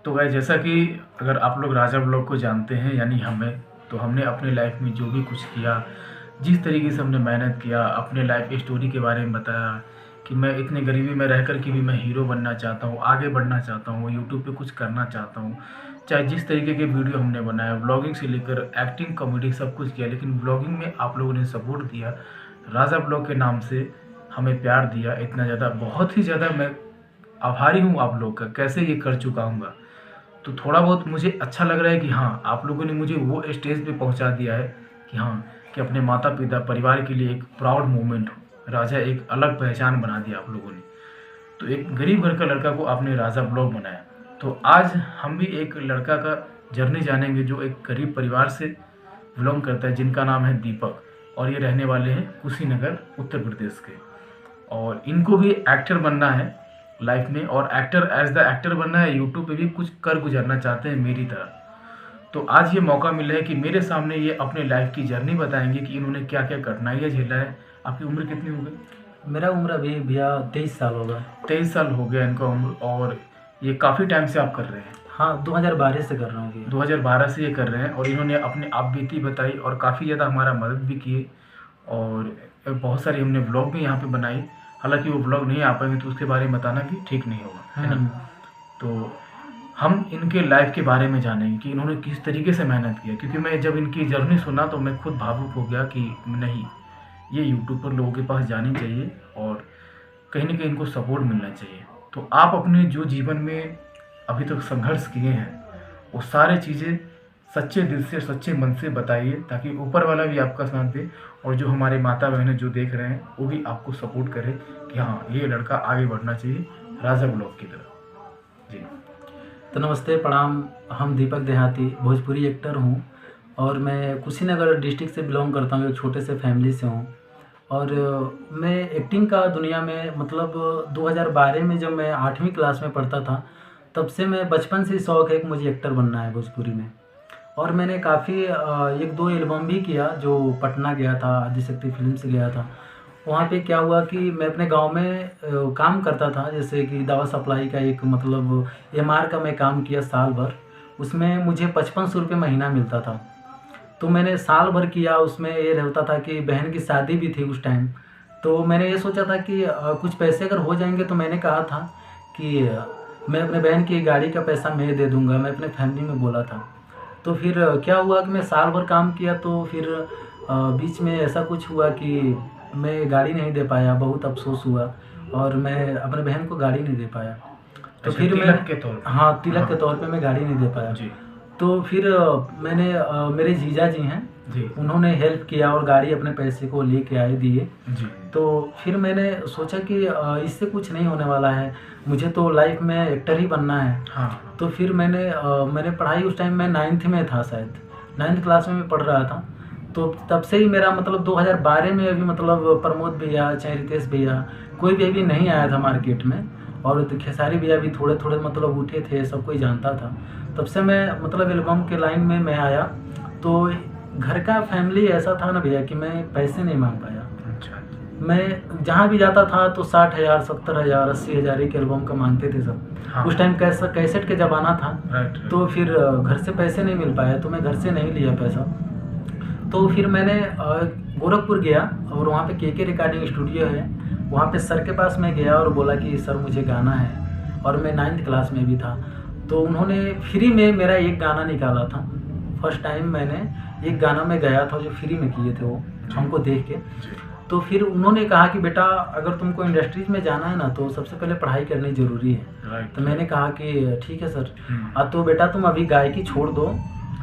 तो गाइस जैसा कि अगर आप लोग राजा ब्लॉग को जानते हैं यानी हमें, तो हमने अपने लाइफ में जो भी कुछ किया, जिस तरीके से हमने मेहनत किया, अपने लाइफ स्टोरी के बारे में बताया कि मैं इतने गरीबी में रह कर के भी मैं हीरो बनना चाहता हूँ, आगे बढ़ना चाहता हूँ, यूट्यूब पे कुछ करना चाहता हूँ। चाहे जिस तरीके के वीडियो हमने बनाया, व्लॉगिंग से लेकर एक्टिंग, कॉमेडी सब कुछ किया, लेकिन व्लॉगिंग में आप लोगों ने सपोर्ट दिया, राजा ब्लॉग के नाम से हमें प्यार दिया इतना ज़्यादा, बहुत ही ज़्यादा मैं आभारी हूँ आप लोग का। कैसे ये कर चुका हूँ, तो थोड़ा बहुत मुझे अच्छा लग रहा है कि हाँ, आप लोगों ने मुझे वो स्टेज पे पहुंचा दिया है कि हाँ, कि अपने माता पिता परिवार के लिए एक प्राउड मोमेंट हो। राजा एक अलग पहचान बना दिया आप लोगों ने। तो एक गरीब घर का लड़का को आपने राजा ब्लॉग बनाया। तो आज हम भी एक लड़का का जर्नी जानेंगे जो एक गरीब परिवार से बिलोंग करता है, जिनका नाम है दीपक, और ये रहने वाले हैं कुशीनगर उत्तर प्रदेश के। और इनको भी एक्टर बनना है लाइफ में, और एक्टर एज द एक्टर बनना है, यूट्यूब पे भी कुछ कर गुजरना चाहते हैं मेरी तरह। तो आज ये मौका मिला है कि मेरे सामने ये अपने लाइफ की जर्नी बताएंगे कि इन्होंने क्या क्या कठिनाइयाँ झेला है। आपकी उम्र कितनी हो गई? मेरा उम्र अभी भैया 23 साल होगा। 23 साल हो गया इनका उम्र, और ये काफ़ी टाइम से आप कर रहे हैं? हाँ, 2012 से कर रहा हूँ भैया। 2012 से ये कर रहे हैं, और इन्होंने अपने आप बीती बताई और काफ़ी ज़्यादा हमारा मदद भी किए, और बहुत सारी हमने व्लॉग भी यहाँ पे बनाई। हालांकि वो व्लॉग नहीं आ पाएंगे तो उसके बारे में बताना भी ठीक नहीं होगा, है ना। तो हम इनके लाइफ के बारे में जानेंगे कि इन्होंने किस तरीके से मेहनत किया, क्योंकि मैं जब इनकी जर्नी सुना तो मैं खुद भावुक हो गया कि नहीं, ये यूट्यूब पर लोगों के पास जानी चाहिए और कहीं ना कहीं इनको सपोर्ट मिलना चाहिए। तो आप अपने जो जीवन में अभी तक संघर्ष किए हैं वो सारे चीज़ें सच्चे दिल से, सच्चे मन से बताइए, ताकि ऊपर वाला भी आपका साथ दे, और जो हमारे माता बहनें जो देख रहे हैं वो भी आपको सपोर्ट करे कि हाँ, ये लड़का आगे बढ़ना चाहिए राजा ब्लॉग की तरफ। जी तो नमस्ते, प्रणाम। हम दीपक देहाती भोजपुरी एक्टर हूँ, और मैं कुशीनगर डिस्ट्रिक्ट से बिलोंग करता हूँ। एक छोटे से फैमिली से हूँ, और मैं एक्टिंग का दुनिया में मतलब 2012 में जब मैं 8वीं क्लास में पढ़ता था, तब से मैं बचपन से शौक़ है कि मुझे एक्टर बनना है भोजपुरी में। और मैंने काफ़ी 1-2 एल्बम भी किया, जो पटना गया था, आदिशक्ति फिल्म से गया था। वहाँ पे क्या हुआ कि मैं अपने गांव में काम करता था, जैसे कि दवा सप्लाई का एक मतलब एमआर का मैं काम किया साल भर। उसमें मुझे 5500 रुपये महीना मिलता था। तो मैंने साल भर किया। उसमें ये रहता था कि बहन की शादी भी थी उस टाइम, तो मैंने ये सोचा था कि कुछ पैसे अगर हो जाएंगे, तो मैंने कहा था कि मैं अपने बहन की गाड़ी का पैसा मैं दे दूँगा, मैं अपने फैमिली में बोला था। तो फिर क्या हुआ कि मैं साल भर काम किया, तो फिर बीच में ऐसा कुछ हुआ कि मैं गाड़ी नहीं दे पाया। बहुत अफसोस हुआ, और मैं अपने बहन को गाड़ी नहीं दे पाया। तो फिर तिलक के तौर पे? हाँ, तिलक के तौर पे मैं गाड़ी नहीं दे पाया जी। तो फिर मैंने मेरे जीजा जी हैं जी, उन्होंने हेल्प किया और गाड़ी अपने पैसे को लेके आए, दिए। जी। तो फिर मैंने सोचा कि इससे कुछ नहीं होने वाला है, मुझे तो लाइफ में एक्टर ही बनना है। हाँ। तो फिर मैंने पढ़ाई, उस टाइम मैं 9th में था, शायद 9th क्लास में मैं पढ़ रहा था। तो तब से ही मेरा मतलब 2012 में अभी मतलब प्रमोद भैया, चाहे रितेश भैया, कोई भी अभी नहीं आया था मार्केट में, और तो खेसारी भैया भी थोड़े थोड़े मतलब उठे थे, सब कोई जानता था। तब से मैं मतलब एल्बम के लाइन में मैं आया। तो घर का फैमिली ऐसा था ना भैया कि मैं पैसे नहीं मांग पाया। अच्छा। मैं जहाँ भी जाता था तो 60,000, 70,000, 80,000 एक एल्बम का मांगते थे सब। हाँ। उस टाइम कैसेट के ज़माना था। राइट। तो फिर घर से पैसे नहीं मिल पाया, तो मैं घर से नहीं लिया पैसा। तो फिर मैंने गोरखपुर गया, और वहाँ पे के रिकॉर्डिंग स्टूडियो है, वहाँ पे सर के पास मैं गया और बोला कि सर मुझे गाना है, और मैं 9th क्लास में भी था। तो उन्होंने फ्री में मेरा एक गाना निकाला था। फर्स्ट टाइम मैंने एक गाना में गाया था, जो फ्री में किए थे वो हमको देख के। तो फिर उन्होंने कहा कि बेटा, अगर तुमको इंडस्ट्रीज में जाना है ना, तो सबसे पहले पढ़ाई करनी ज़रूरी है। तो मैंने कहा कि ठीक है सर। तो बेटा तुम अभी गायकी छोड़ दो,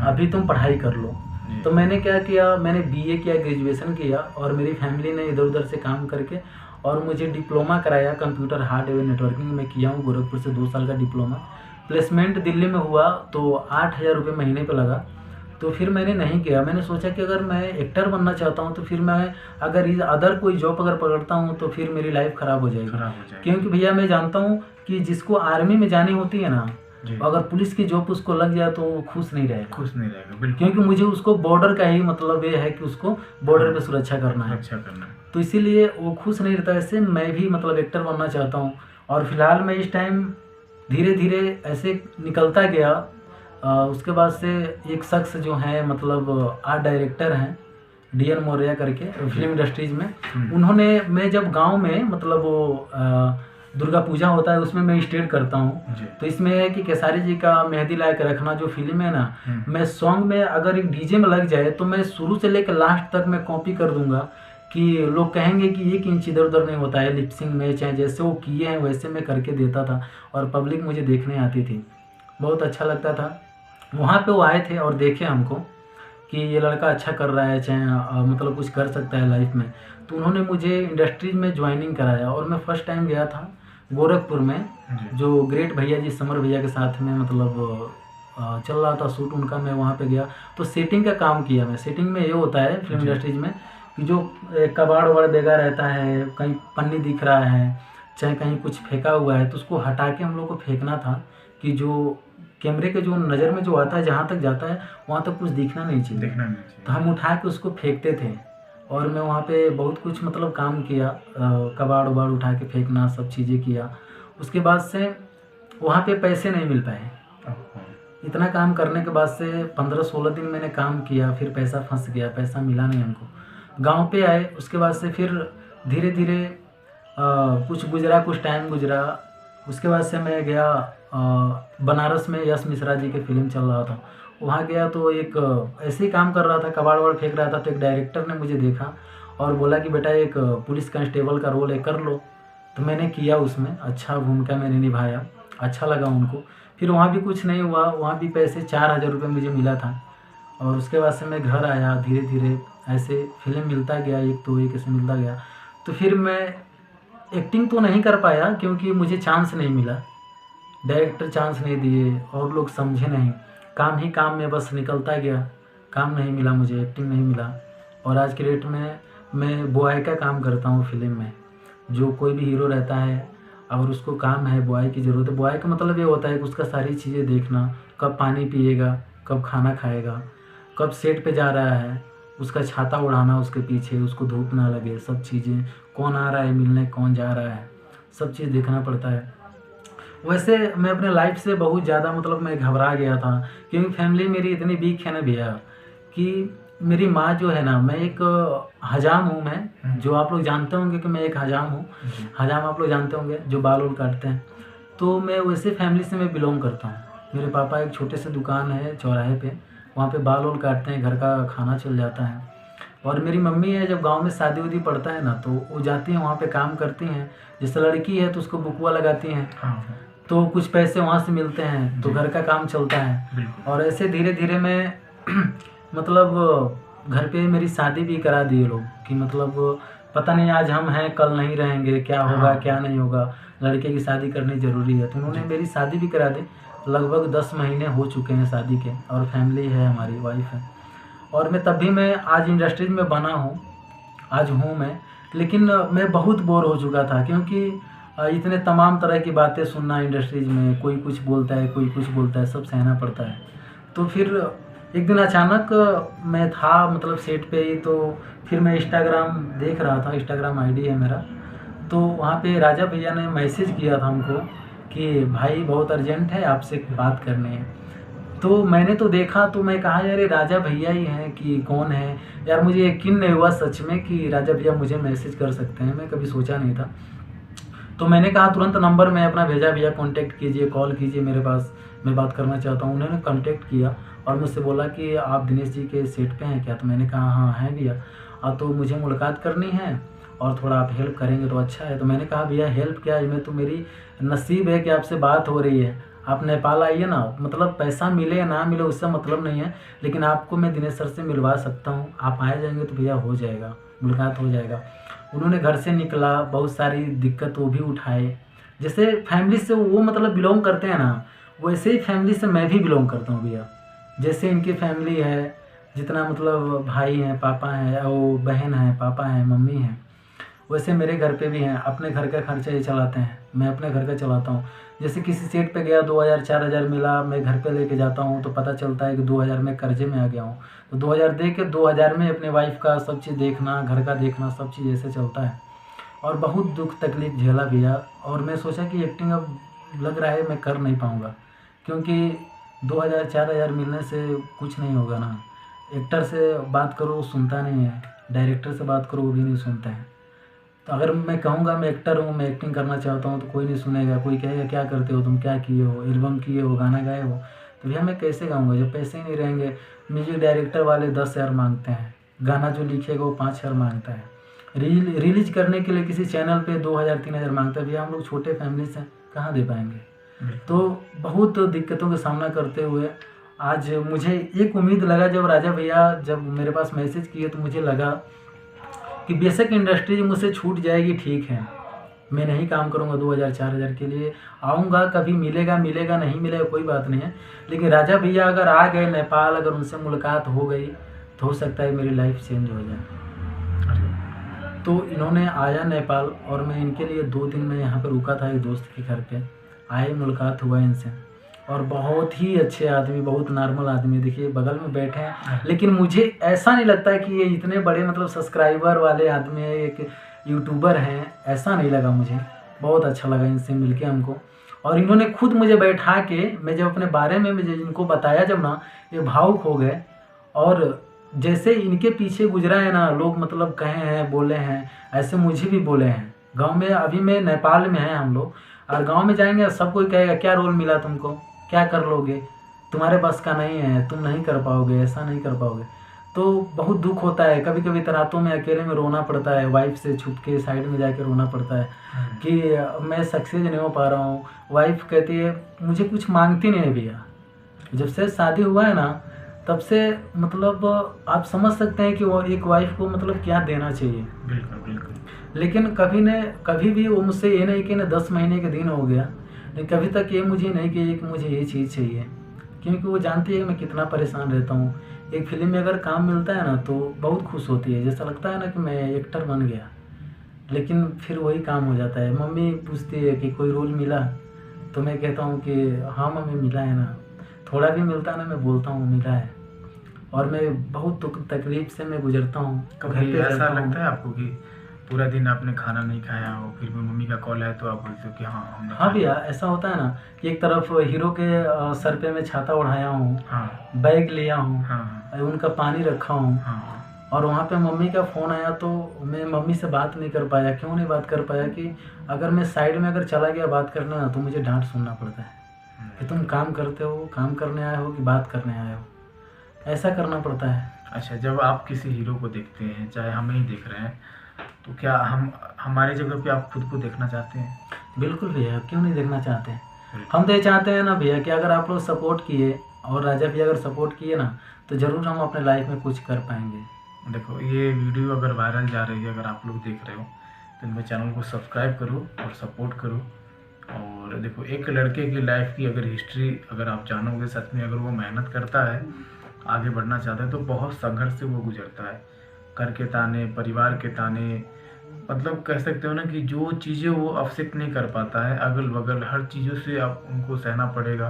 अभी तुम पढ़ाई कर लो। तो मैंने क्या किया, मैंने बीए किया, ग्रेजुएशन किया, और मेरी फैमिली ने इधर उधर से काम करके और मुझे डिप्लोमा कराया कंप्यूटर हार्डवेयर नेटवर्किंग में किया हूँ, गोरखपुर से 2 साल का डिप्लोमा। प्लेसमेंट दिल्ली में हुआ तो 8,000 रुपये महीने पे लगा। तो फिर मैंने नहीं किया। मैंने सोचा कि अगर मैं एक्टर बनना चाहता हूँ, तो फिर मैं अगर इस अदर कोई जॉब अगर पकड़ता हूँ, तो फिर मेरी लाइफ ख़राब हो जाएगी। क्योंकि भैया मैं जानता हूँ कि जिसको आर्मी में जानी होती है ना, अगर पुलिस की जॉब उसको लग जाए तो वो खुश नहीं रहेगा। बिल्कुल। क्योंकि मुझे उसको बॉर्डर का ही मतलब ये है कि उसको बॉर्डर पे सुरक्षा करना है। तो इसीलिए वो खुश नहीं रहता। ऐसे मैं भी मतलब एक्टर बनना चाहता हूँ, और फिलहाल मैं इस टाइम धीरे धीरे ऐसे निकलता गया। उसके बाद से एक शख्स जो हैं मतलब आर्ट डायरेक्टर हैं डी.एन. मौर्य करके फिल्म इंडस्ट्रीज में, उन्होंने, मैं जब गांव में मतलब वो दुर्गा पूजा होता है उसमें मैं स्टेट करता हूँ, तो इसमें है कि केसारी जी का मेहंदी लायक रखना जो फिल्म है ना, मैं सॉन्ग में अगर एक डीजे में लग जाए तो मैं शुरू से लेकर लास्ट तक मैं कॉपी कर दूंगा कि लोग कहेंगे कि 1 इंच इधर उधर नहीं होता है लिपसिंग में, चाहे जैसे वो किए हैं वैसे मैं करके देता था और पब्लिक मुझे देखने आती थी, बहुत अच्छा लगता था। वहाँ पे वो आए थे और देखे हमको कि ये लड़का अच्छा कर रहा है, चाहे मतलब कुछ कर सकता है लाइफ में, तो उन्होंने मुझे इंडस्ट्रीज में ज्वाइनिंग कराया। और मैं फर्स्ट टाइम गया था गोरखपुर में, जो ग्रेट भैया जी समर भैया के साथ में मतलब चल रहा था शूट उनका, मैं वहाँ पे गया तो सेटिंग का काम किया मैं। सेटिंग में ये होता है फिल्म इंडस्ट्रीज में कि जो कबाड़ वबाड़ बेगा रहता है, कहीं पन्नी दिख रहा है, चाहे कहीं कुछ फेंका हुआ है, तो उसको हटा के हम लोग को फेंकना था कि जो कैमरे के जो नज़र में जो आता है जहाँ तक जाता है वहाँ तक कुछ दिखना नहीं चाहिए, तो हम उठा के उसको फेंकते थे। और मैं वहाँ पे बहुत कुछ मतलब काम किया, कबाड़ वबाड़ उठा के फेंकना, सब चीज़ें किया। उसके बाद से वहाँ पे पैसे नहीं मिल पाए। इतना काम करने के बाद से 15-16 दिन मैंने काम किया, फिर पैसा फंस गया, पैसा मिला नहीं हमको। गांव पे आए, उसके बाद से फिर धीरे धीरे कुछ गुजरा, कुछ टाइम गुजरा। उसके बाद से मैं गया बनारस में, यश मिश्रा जी के फिल्म चल रहा था, वहाँ गया तो एक ऐसे ही काम कर रहा था, कबाड़ वबाड़ फेंक रहा था, तो एक डायरेक्टर ने मुझे देखा और बोला कि बेटा एक पुलिस कांस्टेबल का रोल है, कर लो। तो मैंने किया, उसमें अच्छा भूमिका मैंने निभाया, अच्छा लगा उनको। फिर वहाँ भी कुछ नहीं हुआ, वहाँ भी पैसे 4000 रुपये मुझे मिला था। और उसके बाद से मैं घर आया, धीरे धीरे ऐसे फिल्म मिलता गया, एक तो एक ऐसे मिलता गया। तो फिर मैं एक्टिंग तो नहीं कर पाया क्योंकि मुझे चांस नहीं मिला, डायरेक्टर चांस नहीं दिए और लोग समझे नहीं, काम ही काम में बस निकलता गया, काम नहीं मिला मुझे, एक्टिंग नहीं मिला। और आज के डेट में मैं बॉय का काम करता हूँ फिल्म में। जो कोई भी हीरो रहता है और उसको काम है, बॉय की ज़रूरत है। बॉय का मतलब ये होता है कि उसका सारी चीज़ें देखना, कब पानी पिएगा, कब खाना खाएगा, कब सेट पे जा रहा है, उसका छाता उड़ाना उसके पीछे, उसको धूप ना लगे, सब चीज़ें, कौन आ रहा है मिलने, कौन जा रहा है, सब चीज़ देखना पड़ता है। वैसे मैं अपने लाइफ से बहुत ज़्यादा मतलब मैं घबरा गया था क्योंकि फैमिली मेरी इतनी वीक है ना भैया कि मेरी माँ जो है ना, मैं एक हजाम हूँ मैं, जो आप लोग जानते होंगे कि मैं एक हजाम हूँ। हजाम आप लोग जानते होंगे जो बाल वाल काटते हैं, तो मैं वैसे फैमिली से मैं बिलोंग करता हूँ। मेरे पापा एक छोटे से दुकान है चौराहे पे, वहाँ पे बाल वाल काटते हैं, घर का खाना चल जाता है। और मेरी मम्मी है, जब गांव में शादी उदी पड़ता है ना तो वो जाती हैं वहाँ पे काम करती हैं। जैसे लड़की है तो उसको बुकवा लगाती हैं, तो कुछ पैसे वहाँ से मिलते हैं, तो घर का काम चलता है। और ऐसे धीरे धीरे मैं मतलब घर पे मेरी शादी भी करा दी लोग कि मतलब पता नहीं आज हम हैं कल नहीं रहेंगे, क्या होगा क्या नहीं होगा, लड़के की शादी करनी ज़रूरी है। तो उन्होंने मेरी शादी भी करा दी, लगभग 10 महीने हो चुके हैं शादी के, और फैमिली है, हमारी वाइफ है। और मैं तब भी मैं आज इंडस्ट्रीज में बना हूँ, आज हूँ मैं, लेकिन मैं बहुत बोर हो चुका था क्योंकि इतने तमाम तरह की बातें सुनना इंडस्ट्रीज में, कोई कुछ बोलता है, कोई कुछ बोलता है, सब सहना पड़ता है। तो फिर एक दिन अचानक मैं था मतलब सेट पे ही, तो फिर मैं इंस्टाग्राम देख रहा था, इंस्टाग्राम आईडी है मेरा, तो वहाँ पे राजा भैया ने मैसेज किया था हमको कि भाई बहुत अर्जेंट है, आपसे बात करनी है। तो मैंने तो देखा तो मैं कहा यार ये राजा भैया ही हैं कि कौन है यार, मुझे यकीन नहीं हुआ सच में कि राजा भैया मुझे मैसेज कर सकते हैं, मैं कभी सोचा नहीं था। तो मैंने कहा तुरंत नंबर मैं अपना भेजा, भैया कांटेक्ट कीजिए, कॉल कीजिए मेरे पास, मैं बात करना चाहता हूँ। उन्होंने कांटेक्ट किया और मुझसे बोला कि आप दिनेश जी के सेट पे हैं क्या? तो मैंने कहा हाँ है भैया, तो मुझे मुलाकात करनी है और थोड़ा आप हेल्प करेंगे तो अच्छा है। तो मैंने कहा भैया हेल्प क्या है, मैं तो मेरी नसीब है कि आपसे बात हो रही है, आप नेपाल आइए ना, मतलब पैसा मिले या ना मिले उससे मतलब नहीं है, लेकिन आपको मैं दिनेश सर से मिलवा सकता हूँ, आप आ जाएंगे तो भैया हो जाएगा, मुलाकात हो जाएगा। उन्होंने घर से निकला, बहुत सारी दिक्कत वो भी उठाए, जैसे फैमिली से वो मतलब बिलोंग करते हैं ना, वैसे ही फैमिली से मैं भी बिलोंग करता हूँ भैया। जैसे इनकी फैमिली है, जितना मतलब भाई हैं, पापा हैं, वो बहन है, पापा हैं, मम्मी हैं, वैसे मेरे घर पे भी हैं। अपने घर का खर्चा ये चलाते हैं, मैं अपने घर का चलाता हूँ। जैसे किसी सेट पे गया 2000-4000 मिला, मैं घर पे लेके जाता हूँ तो पता चलता है कि 2000 में कर्जे में आ गया हूँ, तो 2000 दे के 2000 में अपने वाइफ का सब चीज़ देखना, घर का देखना, सब चीज़ ऐसे चलता है। और बहुत दुख तकलीफ झेला भैया, और मैं सोचा कि एक्टिंग अब लग रहा है मैं कर नहीं पाऊँगा, क्योंकि 2000-4000 मिलने से कुछ नहीं होगा ना। एक्टर से बात करो सुनता नहीं है, डायरेक्टर से बात करो वो भी नहीं सुनता है। तो अगर मैं कहूँगा मैं एक्टर हूँ, मैं एक्टिंग करना चाहता हूँ, तो कोई नहीं सुनेगा। कोई कहेगा क्या करते हो तुम, क्या किए हो, एल्बम किए हो, गाना गाए हो। तो भैया मैं कैसे गाऊँगा जब पैसे ही नहीं रहेंगे। म्यूजिक डायरेक्टर वाले 10,000 मांगते हैं, गाना जो लिखेगा वो 5,000 मांगता है, रिलीज करने के लिए किसी चैनल पे 2,000-3,000 मांगता है। भैया हम लोग छोटे फैमिली से कहाँ दे पाएंगे। तो बहुत दिक्कतों का सामना करते हुए आज मुझे एक उम्मीद लगा, जब राजा भैया जब मेरे पास मैसेज किए तो मुझे लगा कि बेशक इंडस्ट्री मुझसे छूट जाएगी, ठीक है, मैं नहीं काम करूंगा 2,000-4,000 के लिए, आऊँगा कभी, मिलेगा मिलेगा, नहीं मिलेगा कोई बात नहीं है। लेकिन राजा भैया अगर आ गए नेपाल, अगर उनसे मुलाकात हो गई तो हो सकता है मेरी लाइफ चेंज हो जाए। तो इन्होंने आया नेपाल और मैं इनके लिए 2 दिन में यहाँ पर रुका था एक दोस्त के घर पे। आए, मुलाकात हुआ इनसे और बहुत ही अच्छे आदमी, बहुत नॉर्मल आदमी। देखिए बगल में बैठे हैं, लेकिन मुझे ऐसा नहीं लगता है कि ये इतने बड़े मतलब सब्सक्राइबर वाले आदमी है, एक यूट्यूबर हैं, ऐसा नहीं लगा मुझे। बहुत अच्छा लगा इनसे मिलके हमको। और इन्होंने खुद मुझे बैठा के, मैं जब अपने बारे में मुझे इनको बताया जब ना, ये भावुक हो गए। और जैसे इनके पीछे गुजरा है ना, लोग मतलब कहे हैं, बोले हैं, ऐसे मुझे भी बोले हैं। गांव में अभी मैं नेपाल में हैं हम लोग, और गांव में जाएंगे सब कोई कहेगा क्या रोल मिला तुमको, क्या कर लोगे, तुम्हारे बस का नहीं है, तुम नहीं कर पाओगे, ऐसा नहीं कर पाओगे। तो बहुत दुख होता है। कभी कभी रातों में अकेले में रोना पड़ता है, वाइफ से छुप के साइड में जाके रोना पड़ता है कि मैं सक्सेस नहीं हो पा रहा हूँ। वाइफ कहती है मुझे कुछ मांगती नहीं है भैया। जब से शादी हुआ है ना, तब से मतलब आप समझ सकते हैं कि वो एक वाइफ को मतलब क्या देना चाहिए। बिल्कुल बिल्कुल। लेकिन कभी भी वो मुझसे ये नहीं कि ना 10 महीने के दिन हो गया, लेकिन कभी तक ये मुझे नहीं कही कि मुझे ये चीज़ चाहिए, क्योंकि वो जानती है कि मैं कितना परेशान रहता हूँ। एक फिल्म में अगर काम मिलता है ना तो बहुत खुश होती है, जैसा लगता है ना कि मैं एक्टर बन गया। लेकिन फिर वही काम हो जाता है। मम्मी पूछती है कि कोई रोल मिला, तो मैं कहता हूँ कि हाँ मम्मी मिला है ना। थोड़ा भी मिलता है ना, मैं बोलता हूँ मिला है। और मैं बहुत तकलीफ से मैं गुजरता हूँ। कभी ऐसा लगता है आपको कि पूरा दिन आपने खाना नहीं खाया हो, फिर भी मम्मी का कॉल आया तो आप बोलते हो कि हाँ हमने हाँ भैया, ऐसा होता है ना कि एक तरफ हीरो के सर पे मैं छाता उठाया हूँ, हाँ बैग लिया हूँ, हाँ उनका पानी रखा हूँ, हाँ और वहाँ पे मम्मी का फ़ोन आया तो मैं मम्मी से बात नहीं कर पाया। क्यों नहीं बात कर पाया कि अगर मैं साइड में अगर चला गया बात करने ना, तो मुझे डांट सुनना पड़ता है कि तुम काम करते हो, काम करने आए हो कि बात करने आए हो, ऐसा करना पड़ता है। अच्छा, जब आप किसी हीरो को देखते हैं, चाहे हमें ही देख रहे हैं, तो क्या हम हमारी जगह पे आप खुद को देखना चाहते हैं? बिल्कुल भैया, क्यों नहीं देखना चाहते हैं। हम तो ये चाहते हैं ना भैया कि अगर आप लोग सपोर्ट किए और राजा भैया अगर सपोर्ट किए ना, तो ज़रूर हम अपने लाइफ में कुछ कर पाएंगे। देखो ये वीडियो अगर वायरल जा रही है, अगर आप लोग देख रहे हो तो मेरे चैनल को सब्सक्राइब करो और सपोर्ट करो। और देखो एक लड़के की लाइफ की अगर हिस्ट्री अगर आप जानोगे, सच में अगर वो मेहनत करता है, आगे बढ़ना चाहता है, तो बहुत संघर्ष से वो गुजरता है। घर के ताने, परिवार के ताने, मतलब कह सकते हो ना कि जो चीज़ें वो अफसेट नहीं कर पाता है, अगल बगल हर चीज़ों से आप उनको सहना पड़ेगा।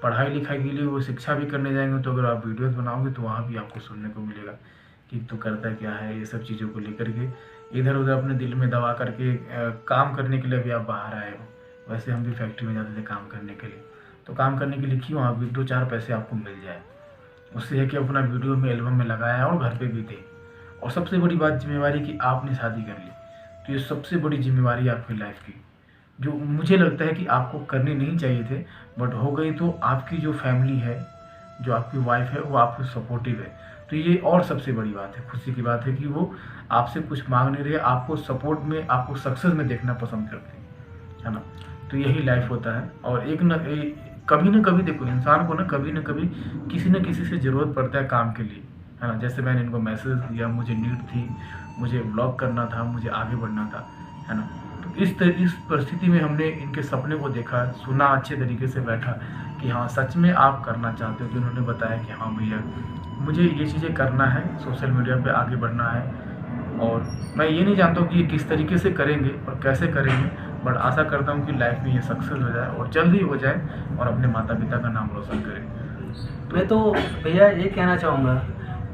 पढ़ाई लिखाई के लिए वो शिक्षा भी करने जाएंगे, तो अगर आप वीडियोस बनाओगे तो वहाँ भी आपको सुनने को मिलेगा कि तू करता क्या है। ये सब चीज़ों को लेकर के इधर उधर अपने दिल में दबा करके काम करने के लिए भी आप बाहर आए हो। वैसे हम भी फैक्ट्री में जाते थे काम करने के लिए, तो काम करने के लिए क्यों, आप 2-4 पैसे आपको मिल जाए, उससे है कि अपना वीडियो में, एल्बम में लगाया और घर पे भी थे। और सबसे बड़ी बात जिम्मेवारी कि आपने शादी कर ली, तो ये सबसे बड़ी जिम्मेवारी आपकी लाइफ की, जो मुझे लगता है कि आपको करनी नहीं चाहिए थे, बट हो गई। तो आपकी जो फैमिली है, जो आपकी वाइफ है, वो आपको सपोर्टिव है, तो ये और सबसे बड़ी बात है, खुशी की बात है कि वो आपसे कुछ मांग नहीं रहे, आपको सपोर्ट में, आपको सक्सेस में देखना पसंद करते हैं, है ना। तो यही लाइफ होता है। और कभी ना कभी देखो, इंसान को ना कभी किसी न किसी से ज़रूरत पड़ता है काम के लिए, है ना। जैसे मैंने इनको मैसेज दिया, मुझे नीड थी, मुझे व्लॉग करना था, मुझे आगे बढ़ना था, है ना। तो इस परिस्थिति में हमने इनके सपने को देखा, सुना, अच्छे तरीके से बैठा कि हाँ सच में आप करना चाहते हो। तो इन्होंने बताया कि हाँ भैया मुझे ये चीज़ें करना है, सोशल मीडिया पे आगे बढ़ना है। और मैं ये नहीं जानता हूँ कि ये किस तरीके से करेंगे और कैसे करेंगे, बट आशा करता हूँ कि लाइफ में ये सक्सेस हो जाए और जल्द ही हो जाए और अपने माता पिता का नाम रोशन करें। मैं तो भैया ये कहना चाहूँगा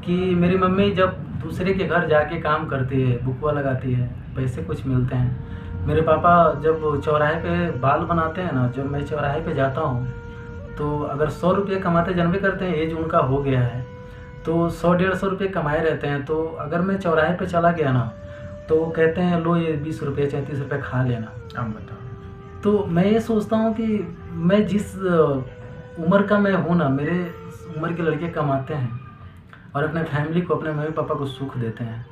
कि मेरी मम्मी जब दूसरे के घर जाके काम करती है, बुकवा लगाती है, पैसे कुछ मिलते हैं, मेरे पापा जब चौराहे पे बाल बनाते हैं ना, जब मैं चौराहे पे जाता हूँ, तो अगर 100 रुपये कमाते जानबे करते हैं, एज उनका हो गया है, तो 100-150 रुपये कमाए रहते हैं। तो अगर मैं चौराहे पे चला गया ना, तो वो कहते हैं लो ये 20 रुपये 34 रुपये खा लेना। आप बताओ। तो मैं ये सोचता हूँ कि मैं जिस उम्र का मैं हूँ ना, मेरे उम्र के लड़के कमाते हैं और अपने फैमिली को, अपने मम्मी पापा को सुख देते हैं,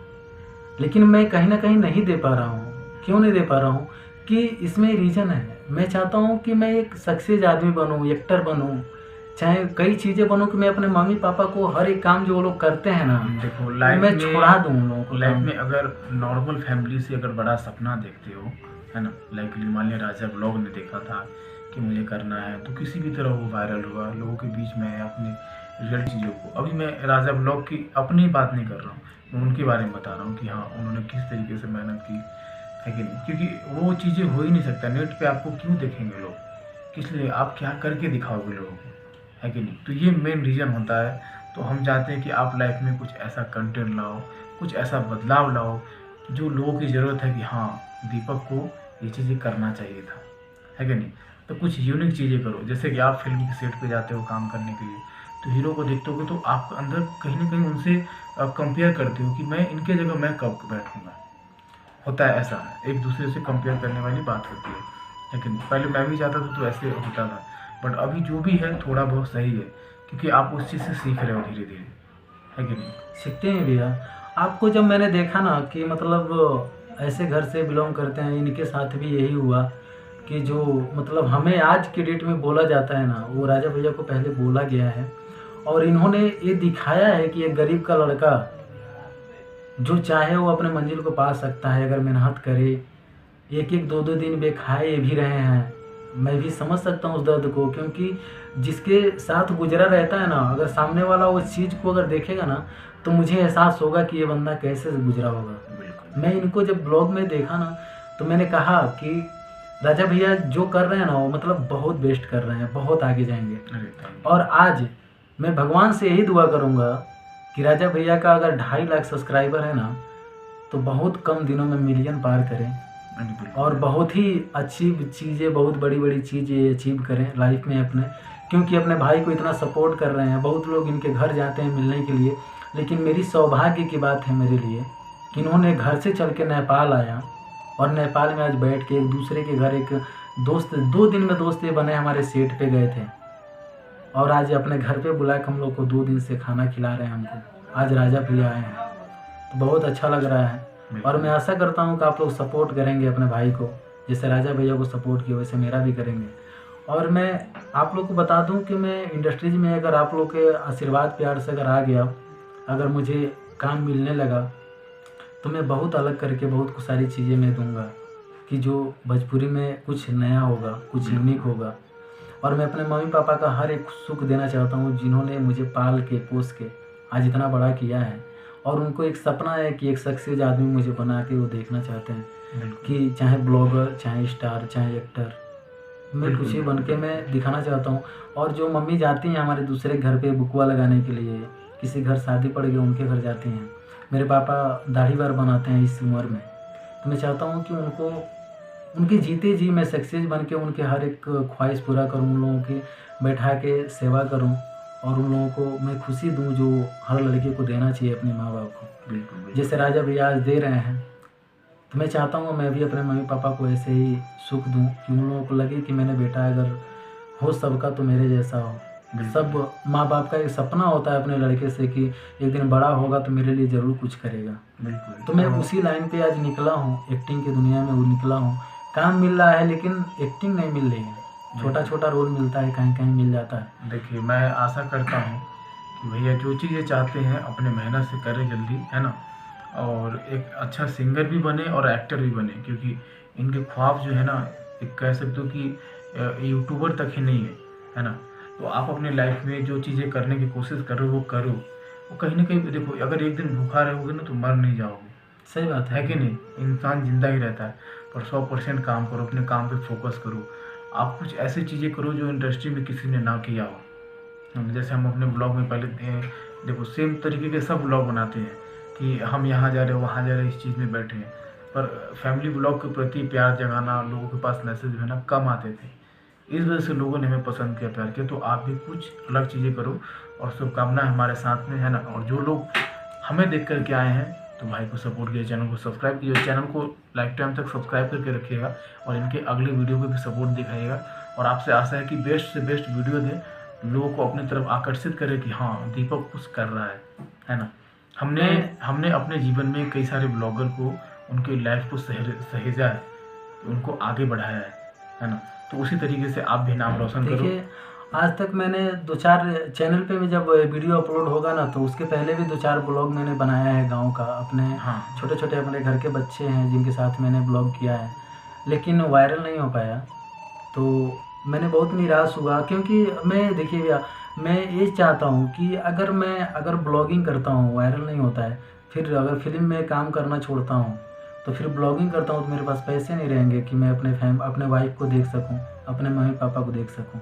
लेकिन मैं कहीं ना कहीं नहीं दे पा रहा हूँ। क्यों नहीं दे पा रहा हूँ? कि इसमें रीज़न है। मैं चाहता हूँ कि मैं एक सक्सेस आदमी बनूँ, एक्टर बनूँ, चाहे कई चीज़ें बनूँ, कि मैं अपने मम्मी पापा को हर एक काम जो वो लोग करते हैं ना, देखो मैं छुड़ा दूँ उन लोगों को। लाइफ में अगर नॉर्मल फैमिली से अगर बड़ा सपना देखते हो, है ना, लाइक मान लिया राजा ब्लॉग ने देखा था कि मुझे करना है, तो किसी भी तरह वो वायरल हुआ लोगों के बीच में अपनी रियल चीज़ों को। अभी मैं राजा ब्लॉग की अपनी बात नहीं कर रहा हूँ, मैं उनके बारे में बता रहा हूँ कि हाँ उन्होंने किस तरीके से मेहनत की है कि नहीं, क्योंकि वो चीज़ें हो ही नहीं सकता। नेट पे आपको क्यों देखेंगे लोग, किस लिए, आप क्या करके दिखाओगे लोगों को, है कि नहीं। तो ये मेन रीज़न होता है। तो हम चाहते हैं कि आप लाइफ में कुछ ऐसा कंटेंट लाओ, कुछ ऐसा बदलाव लाओ जो लोगों की ज़रूरत है कि हाँ दीपक को ये चीज़ें करना चाहिए था, है कि नहीं। तो कुछ यूनिक चीज़ें करो, जैसे कि आप फिल्म के सेट पे जाते हो काम करने के लिए, तो हीरो को देखते हो तो आप अंदर कहीं ना कहीं उनसे कंपेयर करते हो कि मैं इनके जगह मैं कब बैठूंगा। होता है ऐसा, एक दूसरे से कंपेयर करने वाली बात होती है, लेकिन पहले मैं भी चाहता था तो ऐसे होता था, बट अभी जो भी है थोड़ा बहुत सही है, क्योंकि आप उस चीज़ से सीख रहे हो धीरे धीरे, है कि नहीं। सीखते हैं भैया। आपको जब मैंने देखा ना कि मतलब ऐसे घर से बिलोंग करते हैं, इनके साथ भी यही हुआ कि जो मतलब हमें आज के डेट में बोला जाता है ना, वो राजा भैया को पहले बोला गया है। और इन्होंने ये दिखाया है कि एक गरीब का लड़का जो चाहे वो अपने मंजिल को पा सकता है अगर मेहनत करे। एक एक दो दो दिन बेखाए भी रहे हैं, मैं भी समझ सकता हूँ उस दर्द को, क्योंकि जिसके साथ गुजरा रहता है ना, अगर सामने वाला उस चीज़ को अगर देखेगा ना, तो मुझे एहसास होगा कि ये बंदा कैसे गुजरा होगा। बिल्कुल। मैं इनको जब ब्लॉग में देखा ना, तो मैंने कहा कि राजा भैया जो कर रहे हैं ना, वो मतलब बहुत बेस्ट कर रहे हैं, बहुत आगे जाएंगे। अरे thank you। और आज मैं भगवान से यही दुआ करूँगा कि राजा भैया का अगर 2.5 लाख सब्सक्राइबर है ना, तो बहुत कम दिनों में मिलियन पार करें अरे बिल्कुल। और बहुत ही अच्छी चीज़ें, बहुत बड़ी बड़ी चीज़ें अचीव करें लाइफ में अपने, क्योंकि अपने भाई को इतना सपोर्ट कर रहे हैं। बहुत लोग इनके घर जाते हैं मिलने के लिए, लेकिन मेरी सौभाग्य की बात है मेरे लिए कि इन्होंने घर से चल के नेपाल आया और नेपाल में आज बैठ के एक दूसरे के घर, एक दोस्त 2 दिन में दोस्त ये बने, हमारे सेट पे गए थे और आज अपने घर पे बुला के हम लोग को 2 दिन से खाना खिला रहे हैं हमको। आज राजा भैया आए हैं, तो बहुत अच्छा लग रहा है। और मैं आशा करता हूँ कि आप लोग सपोर्ट करेंगे अपने भाई को, जैसे राजा भैया को सपोर्ट किया वैसे मेरा भी करेंगे। और मैं आप लोग को बता दूं कि मैं इंडस्ट्रीज में अगर आप लोग के आशीर्वाद प्यार से अगर आ गया, अगर मुझे काम मिलने लगा, तो मैं बहुत अलग करके बहुत सारी चीज़ें मैं दूंगा कि जो भोजपुरी में कुछ नया होगा, कुछ यूनिक होगा। और मैं अपने मम्मी पापा का हर एक सुख देना चाहता हूँ, जिन्होंने मुझे पाल के पोस के आज इतना बड़ा किया है। और उनको एक सपना है कि एक सक्सेस आदमी मुझे बना के वो देखना चाहते हैं कि चाहे ब्लॉगर, चाहे स्टार, चाहे एक्टर, मैं कुछ ही बन के मैं दिखाना चाहता हूँ। और जो मम्मी जाती हैं हमारे दूसरे घर पे बुकवा लगाने के लिए, किसी घर शादी पड़ गई उनके घर जाती हैं, मेरे पापा दाढ़ी बार बनाते हैं इस उम्र में, तो मैं चाहता हूँ कि उनको उनके जीते जी मैं सक्सेस बन के उनके हर एक ख्वाहिश पूरा करूँ, उन लोगों की बैठा के सेवा करूँ और उन लोगों को मैं खुशी दूँ जो हर लड़के को देना चाहिए अपने माँ बाप को। बिल्कुल। जैसे राजा भैया आज दे रहे हैं, तो मैं चाहता हूँ मैं भी अपने मम्मी पापा को ऐसे ही सुख दूँ कि उन लोगों को लगे कि मैंने बेटा अगर हो सबका तो मेरे जैसा हो। सब माँ बाप का एक सपना होता है अपने लड़के से कि एक दिन बड़ा होगा तो मेरे लिए ज़रूर कुछ करेगा। बिल्कुल। तो मैं उसी लाइन पे आज निकला हूँ, एक्टिंग की दुनिया में वो निकला हूँ। काम मिल रहा है लेकिन एक्टिंग नहीं मिल रही है, छोटा छोटा रोल मिलता है, कहीं कहीं मिल जाता है। देखिए मैं आशा करता हूँ कि भैया जो चीज़ें चाहते हैं अपने मेहनत से करें जल्दी, है ना, और एक अच्छा सिंगर भी बने और एक्टर भी बने, क्योंकि इनके ख्वाब जो है ना, एक कह सकते हो कि यूट्यूबर तक ही नहीं है ना। तो आप अपने लाइफ में जो चीज़ें करने की कोशिश करो वो करो, वो कहीं ना कहीं देखो, अगर एक दिन भूखा रहोगे ना तो मर नहीं जाओगे। सही बात है कि नहीं, इंसान जिंदा ही रहता है, पर 100% काम करो, अपने काम पे फोकस करो। आप कुछ ऐसी चीज़ें करो जो इंडस्ट्री में किसी ने ना किया हो। जैसे हम अपने ब्लॉग में पहले देखो सेम तरीके के सब ब्लॉग बनाते हैं कि हम यहाँ जा रहे हैं, वहाँ जा रहे हैं, इस चीज़ में बैठे हैं, पर फैमिली ब्लॉग के प्रति प्यार जगाना, लोगों के पास मैसेज भेजना कम आते थे। इस वजह से लोगों ने हमें पसंद किया, प्यार किया। तो आप भी कुछ अलग चीज़ें करो और शुभकामनाएं हमारे साथ में, है ना। और जो लोग हमें देख कर के आए हैं तो भाई को सपोर्ट कीजिए, चैनल को सब्सक्राइब कीजिए, चैनल को लाइफ टाइम तक सब्सक्राइब करके रखिएगा और इनके अगले वीडियो को भी सपोर्ट दिखाइएगा। और आपसे आशा है कि बेस्ट से बेस्ट वीडियो दें, लोगों को अपनी तरफ आकर्षित करें कि हाँ दीपक कुछ कर रहा है ना। हमने अपने जीवन में कई सारे ब्लॉगर को उनकी लाइफ को सहेजा है, उनको आगे बढ़ाया है ना। तो उसी तरीके से आप भी नाम रोशन करो। देखिए, आज तक मैंने 2-4 चैनल पे भी जब वीडियो अपलोड होगा ना, तो उसके पहले भी 2-4 ब्लॉग मैंने बनाया है गांव का। अपने हाँ छोटे छोटे अपने घर के बच्चे हैं जिनके साथ मैंने ब्लॉग किया है, लेकिन वायरल नहीं हो पाया। तो मैंने बहुत निराश हुआ, क्योंकि मैं, देखिए भैया, मैं ये चाहता हूँ कि अगर ब्लॉगिंग करता हूँ, वायरल नहीं होता है, फिर अगर फिल्म में काम करना छोड़ता हूँ, तो फिर ब्लॉगिंग करता हूँ तो मेरे पास पैसे नहीं रहेंगे कि मैं अपने वाइफ को देख सकूँ, अपने मम्मी पापा को देख सकूँ।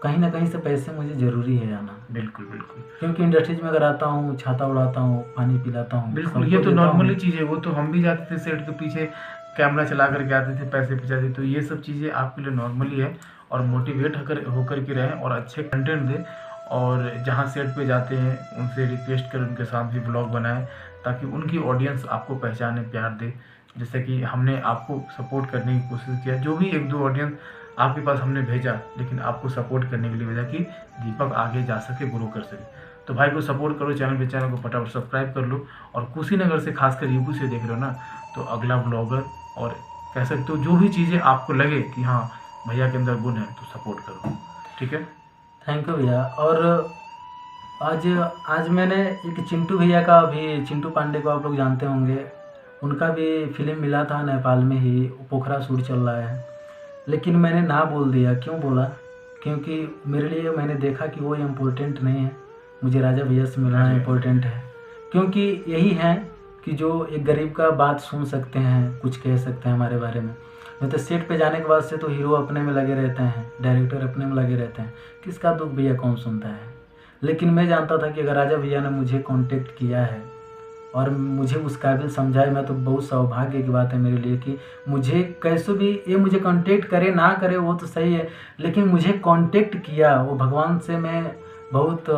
कहीं ना कहीं से पैसे मुझे ज़रूरी है आना। बिल्कुल बिल्कुल, क्योंकि इंडस्ट्रीज में अगर आता हूँ, छाता उड़ाता हूँ, पानी पिलाता हूँ, बिल्कुल, सबको ये तो देता हूँ। नॉर्मली चीज़ है। वो तो हम भी जाते थे सेट के पीछे, कैमरा चला करके आते थे, पैसे पिचाते। तो ये सब चीज़ें आपके लिए नॉर्मली है। और मोटिवेट होकर के रहें और अच्छे कंटेंट दें। और जहाँ सेट पे जाते हैं उनसे रिक्वेस्ट करें, उनके साथ भी ब्लॉग बनाएं, ताकि उनकी ऑडियंस आपको पहचाने, प्यार दे। जैसे कि हमने आपको सपोर्ट करने की कोशिश किया, जो भी 1-2 ऑडियंस आपके पास हमने भेजा, लेकिन आपको सपोर्ट करने के लिए भेजा कि दीपक आगे जा सके, ग्रो कर सके। तो भाई को सपोर्ट करो, चैनल को फटाफट सब्सक्राइब कर लो। और कुशीनगर से, खासकर यूपी से देख रहे हो ना, तो अगला ब्लॉगर और कह सकते हो जो भी चीज़ें आपको लगे कि हाँ भैया के अंदर गुण है, तो सपोर्ट करो, ठीक है। थैंक यू भैया। और आज मैंने एक चिंटू भैया का भी, चिंटू पांडे को आप लोग जानते होंगे, उनका भी फिल्म मिला था नेपाल में ही, पोखरा शूट चल रहा है, लेकिन मैंने ना बोल दिया। क्यों बोला? क्योंकि मेरे लिए, मैंने देखा कि वो इम्पोर्टेंट नहीं है, मुझे राजा भैया से मिलना इम्पोर्टेंट है। क्योंकि यही है कि जो एक गरीब का बात सुन सकते हैं, कुछ कह सकते हैं हमारे बारे में। नहीं तो सेट पे जाने के बाद से तो हीरो अपने में लगे रहते हैं, डायरेक्टर अपने में लगे रहते हैं, किसका दुख भैया कौन सुनता है। लेकिन मैं जानता था कि अगर राजा भैया ने मुझे कांटेक्ट किया है और मुझे उस काबिल समझा है, मैं तो बहुत सौभाग्य की बात है मेरे लिए कि मुझे कैसे भी ये मुझे कांटेक्ट करे ना करे वो तो सही है, लेकिन मुझे कांटेक्ट किया, वो भगवान से मैं बहुत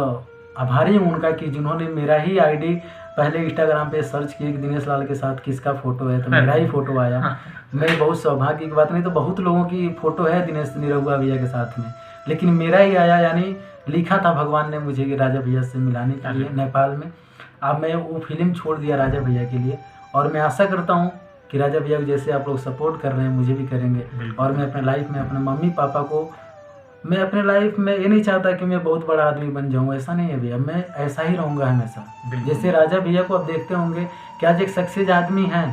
आभारी हूँ उनका कि जिन्होंने मेरा ही आईडी पहले इंस्टाग्राम पे सर्च किया कि दिनेश लाल के साथ किसका फ़ोटो है, तो मेरा ही फ़ोटो आया। मैं बहुत सौभाग्य की बात, नहीं तो बहुत लोगों की फ़ोटो है दिनेश निरहुआ भैया के साथ में, लेकिन मेरा ही आया। यानी लिखा था भगवान ने मुझे कि राजा भैया से मिलाने के लिए नेपाल में। अब मैं वो फिल्म छोड़ दिया राजा भैया के लिए, और मैं आशा करता हूँ कि राजा भैया को जैसे आप लोग सपोर्ट कर रहे हैं मुझे भी करेंगे। और मैं अपने लाइफ में अपने मम्मी पापा को, मैं अपने लाइफ में ये नहीं चाहता कि मैं बहुत बड़ा आदमी बन जाऊँ, ऐसा नहीं है भैया, मैं ऐसा ही रहूँगा हमेशा। जैसे राजा भैया को आप देखते होंगे कि आज एक सक्सेस आदमी हैं,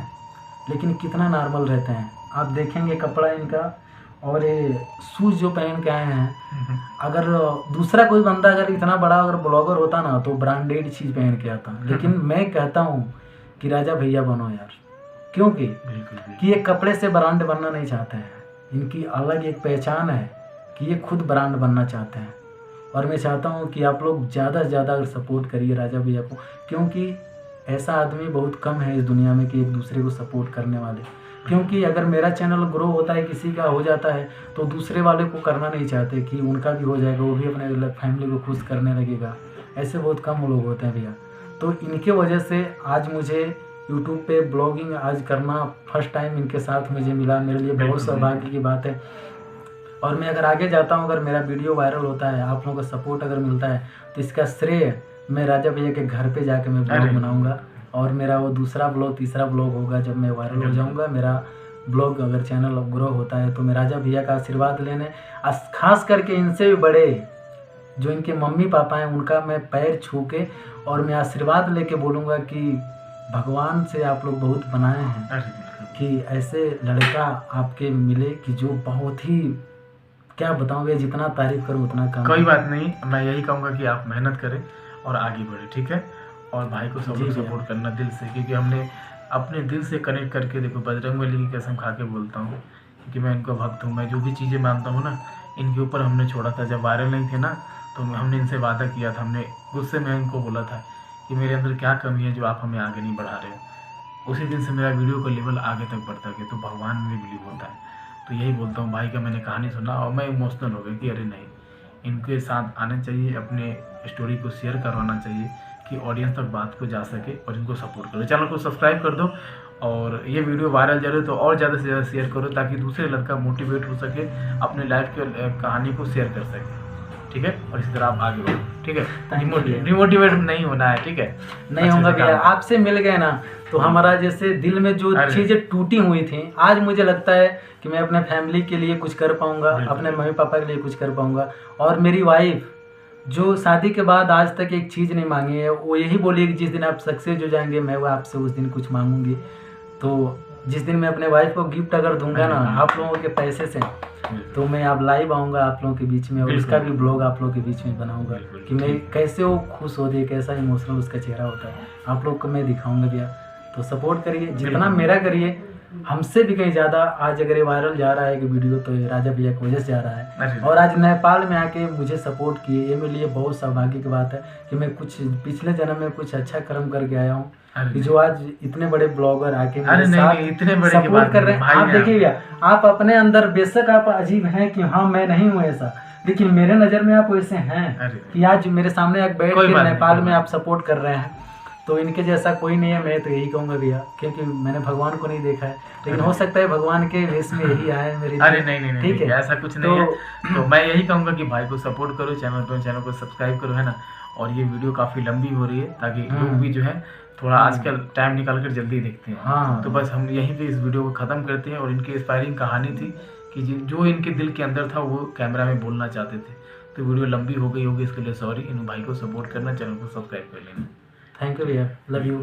लेकिन कितना नॉर्मल रहते हैं। आप देखेंगे कपड़ा इनका, और ये शूज़ जो पहन के आए हैं, अगर दूसरा कोई बंदा अगर इतना बड़ा अगर ब्लॉगर होता ना तो ब्रांडेड चीज़ पहन के आता, लेकिन मैं कहता हूँ कि राजा भैया बनो यार। क्योंकि कि ये कपड़े से ब्रांड बनना नहीं चाहते हैं, इनकी अलग एक पहचान है कि ये खुद ब्रांड बनना चाहते हैं। और मैं चाहता हूँ कि आप लोग ज़्यादा से ज़्यादा अगर सपोर्ट करिए राजा भैया को, क्योंकि ऐसा आदमी बहुत कम है इस दुनिया में कि एक दूसरे को सपोर्ट करने वाले। क्योंकि अगर मेरा चैनल ग्रो होता है, किसी का हो जाता है, तो दूसरे वाले को करना नहीं चाहते कि उनका भी हो जाएगा, वो भी अपने फैमिली को खुश करने लगेगा। ऐसे बहुत कम लोग होते हैं भैया। तो इनके वजह से आज मुझे यूट्यूब पे ब्लॉगिंग आज करना फर्स्ट टाइम इनके साथ मुझे मिला, मेरे लिए बहुत सौभाग्य की बात है। और मैं अगर आगे जाता हूँ, अगर मेरा वीडियो वायरल होता है, आप लोगों का सपोर्ट अगर मिलता है, तो इसका श्रेय मैं राजा भैया के घर पे जाके मैं ब्लॉग बनाऊँगा। और मेरा वो दूसरा ब्लॉग, तीसरा ब्लॉग होगा जब मैं वायरल हो जाऊँगा। मेरा ब्लॉग अगर चैनल अब ग्रो होता है तो मैं राजा भैया का आशीर्वाद लेने, खास करके इनसे भी बड़े जो इनके मम्मी पापा हैं, उनका मैं पैर छू के और मैं आशीर्वाद लेके बोलूँगा कि भगवान से आप लोग बहुत बनाए हैं कि ऐसे लड़का आपके मिले कि जो बहुत ही, क्या बताऊँ भैया, जितना तारीफ करूँ उतना कम। कोई बात नहीं, मैं यही कहूँगा कि आप मेहनत करें और आगे बढ़े, ठीक है। और भाई को सपोर्ट करना दिल से, क्योंकि हमने अपने दिल से कनेक्ट करके, देखो बजरंगबली की कसम खा के बोलता हूँ क्योंकि मैं इनका भक्त हूँ। मैं जो भी चीज़ें मानता हूँ ना, इनके ऊपर हमने छोड़ा था। जब वायरल नहीं थे ना, तो हमने इनसे वादा किया था, हमने गुस्से में इनको बोला था कि मेरे अंदर क्या कमी है जो आप हमें आगे नहीं बढ़ा रहे हो। उसी दिन से मेरा वीडियो का लेवल आगे तक बढ़ता गया। तो भगवान में बिलीव होता है। तो यही बोलता हूँ, भाई का मैंने कहानी सुना और मैं इमोशनल हो गया कि अरे नहीं, इनके साथ आना चाहिए, अपने स्टोरी को शेयर करवाना चाहिए कि ऑडियंस तक बात को जा सके और इनको सपोर्ट करो। चैनल को सब्सक्राइब कर दो और ये वीडियो वायरल जा रही है तो और ज़्यादा से ज़्यादा शेयर करो ताकि दूसरे लड़का मोटिवेट हो सके, अपने लाइफ की कहानी को शेयर कर सके। ठीक है, और इसी तरह आप आगे बढ़ो। ठीक है, डिमोटिवेट नहीं होना है। ठीक है, नहीं होगा भैया, आपसे मिल गए ना तो हमारा जैसे दिल में जो चीज़ें टूटी हुई थी, आज मुझे लगता है कि मैं अपने फैमिली के लिए कुछ कर पाऊंगा, अपने मम्मी पापा के लिए कुछ कर पाऊंगा। और मेरी वाइफ जो शादी के बाद आज तक एक चीज़ नहीं मांगी है, वो यही बोली कि जिस दिन आप सक्सेस हो जाएंगे मैं वो आपसे उस दिन कुछ मांगूंगी। तो जिस दिन मैं अपने वाइफ को गिफ्ट अगर दूंगा ना आप लोगों के पैसे से, तो मैं अब लाइव आऊँगा आप लोगों के बीच में और उसका भी ब्लॉग आप लोगों के बीच में बनाऊंगा कि मैं कैसे वो खुश होती है, कैसा इमोशनल उसका चेहरा होता है, आप लोग को मैं दिखाऊंगा भैया। तो सपोर्ट करिए, जितना मेरा करिए, हमसे भी कहीं ज़्यादा। आज अगर ये वायरल जा रहा है कि वीडियो, तो ये राजा भैया की वजह से जा रहा है। और आज नेपाल में आके मुझे सपोर्ट किए, ये मेरे लिए बहुत सौभाग्य की बात है कि मैं कुछ पिछले जन्म में कुछ अच्छा कर्म करके आया हूँ कि जो आज इतने बड़े ब्लॉगर आके मेरे साथ इतने बड़े सपोर्ट कर रहे हैं। आप देखिए भैया, आप अपने अंदर बेशक आप अजीब हैं कि हाँ मैं नहीं हूँ ऐसा, लेकिन मेरे नज़र में आप वैसे हैं कि आज मेरे सामने एक बैठ के नेपाल में आप सपोर्ट कर रहे हैं। तो इनके जैसा कोई नहीं है, मैं तो यही कहूँगा भैया, क्योंकि मैंने भगवान को नहीं देखा है, लेकिन हो सकता है भगवान के वेश में यही आए मेरे। अरे नहीं, ठीक है, ऐसा कुछ नहीं है। तो मैं यही कहूँगा कि भाई को सपोर्ट करो, चैनल को सब्सक्राइब करो, है ना। और ये वीडियो काफ़ी लंबी हो रही है ताकि लोग भी जो है थोड़ा आजकल टाइम निकाल कर जल्दी देखते हैं। तो बस हम यहीं पे इस वीडियो को ख़त्म करते हैं। और इनकी इंस्पायरिंग कहानी थी कि जो इनके दिल के अंदर था वो कैमरा में बोलना चाहते थे। तो वीडियो लंबी हो गई होगी, इसके लिए सॉरी। इन भाई को सपोर्ट करना, चैनल को सब्सक्राइब कर लेना। थैंक यू भैया, लव यू।